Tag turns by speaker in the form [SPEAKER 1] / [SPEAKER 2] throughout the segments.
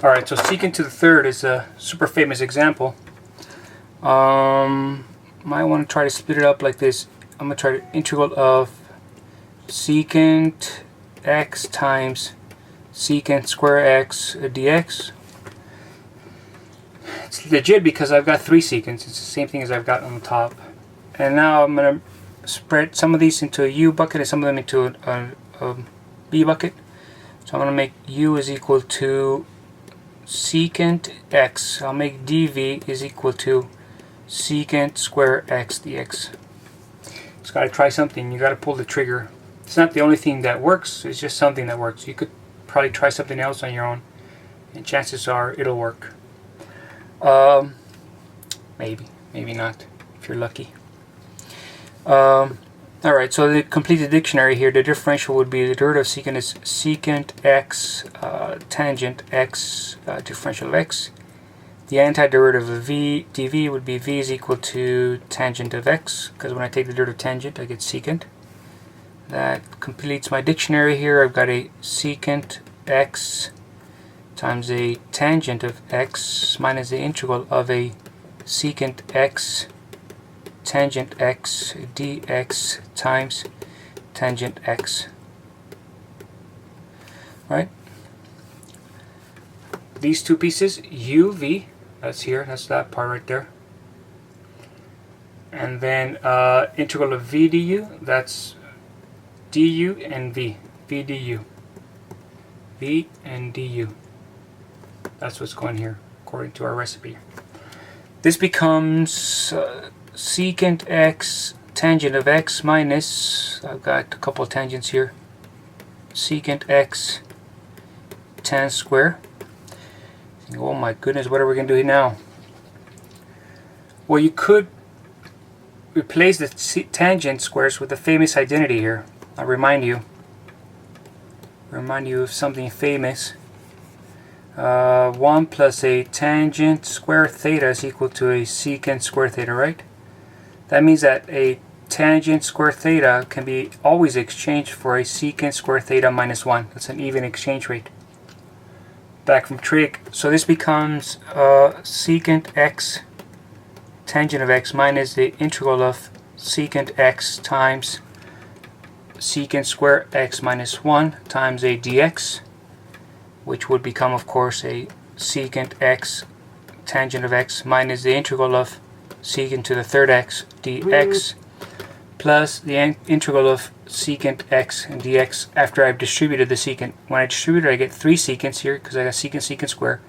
[SPEAKER 1] Alright, so secant to the third is a super famous example. Might want to try to split it up like this. I'm going to try the integral of secant x times secant square x dx. It's legit because I've got 3 secants. It's the same thing as I've got on the top. And now I'm going to spread some of these into a u bucket and some of them into a b bucket. So I'm going to make u is equal to secant x. I'll make dv is equal to secant square x dx. Just got to try something. You got to pull the trigger. It's not the only thing that works. It's just something that works. You could probably try something else on your own, and chances are it'll work. Maybe not, if you're lucky. Alright, so to complete the dictionary here, the differential would be the derivative of secant is secant x tangent x differential of x. The antiderivative of v dv would be v is equal to tangent of x, because when I take the derivative tangent I get secant. That completes my dictionary here. I've got a secant x times a tangent of x minus the integral of a secant x tangent x dx times tangent x. Right? These two pieces, uv, that's here, that's that part right there. And then integral of v du, that's du and v du. V and du. That's what's going here, according to our recipe. This becomes secant x tangent of x minus, I've got a couple of tangents here, secant x tan square. Oh my goodness, what are we going to do now? Well, you could replace the tangent squares with the famous identity here. I'll remind you of something famous. 1 plus a tangent square theta is equal to a secant square theta, right? That means that a tangent square theta can be always exchanged for a secant square theta minus 1. That's an even exchange rate. Back from trig. So this becomes secant x tangent of x minus the integral of secant x times secant square x minus 1 times a dx, which would become, of course, a secant x tangent of x minus the integral of secant to the third x dx plus the integral of secant x and dx after I've distributed the secant. When I distribute it, I get 3 secants here because I got secant square.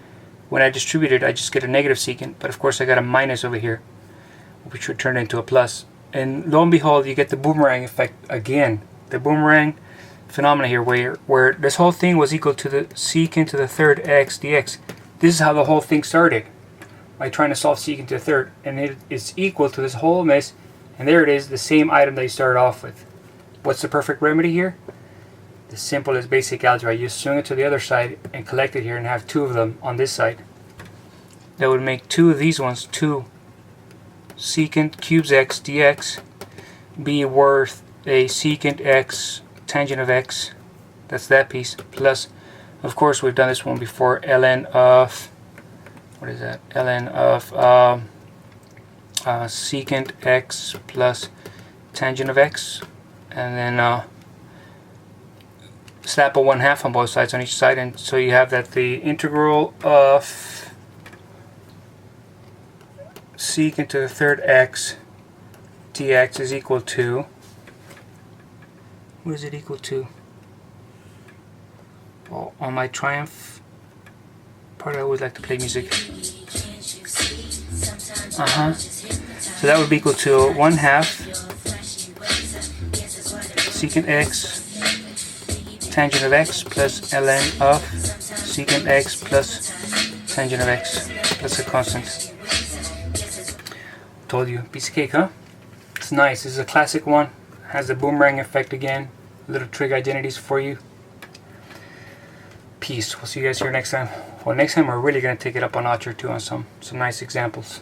[SPEAKER 1] When I distribute it, I just get a negative secant, but of course I got a minus over here, which would turn into a plus. And lo and behold, you get the boomerang effect again. The boomerang phenomena here where this whole thing was equal to the secant to the third x dx. This is how the whole thing started, by trying to solve secant to the third, and it is equal to this whole mess, and there it is, the same item that you started off with. What's the perfect remedy here? The simple as basic algebra. You swing it to the other side and collect it here and have 2 of them on this side. That would make 2 of these ones, 2 secant cubes x dx, be worth a secant x tangent of x, that's that piece, plus, of course we've done this one before, ln of, what is that, ln of secant x plus tangent of x, and then slap a 1/2 on both sides on each side, and so you have that the integral of secant to the third x dx is equal to, what is it equal to? Well, on my triumph part, I always like to play music. So that would be equal to 1/2 secant x tangent of x plus ln of secant x plus tangent of x plus a constant. Told you, piece of cake, huh? It's nice. This is a classic one. Has the boomerang effect again. Little trig identities for you. Peace. We'll see you guys here next time. Well, next time we're really going to take it up a notch or two on some nice examples.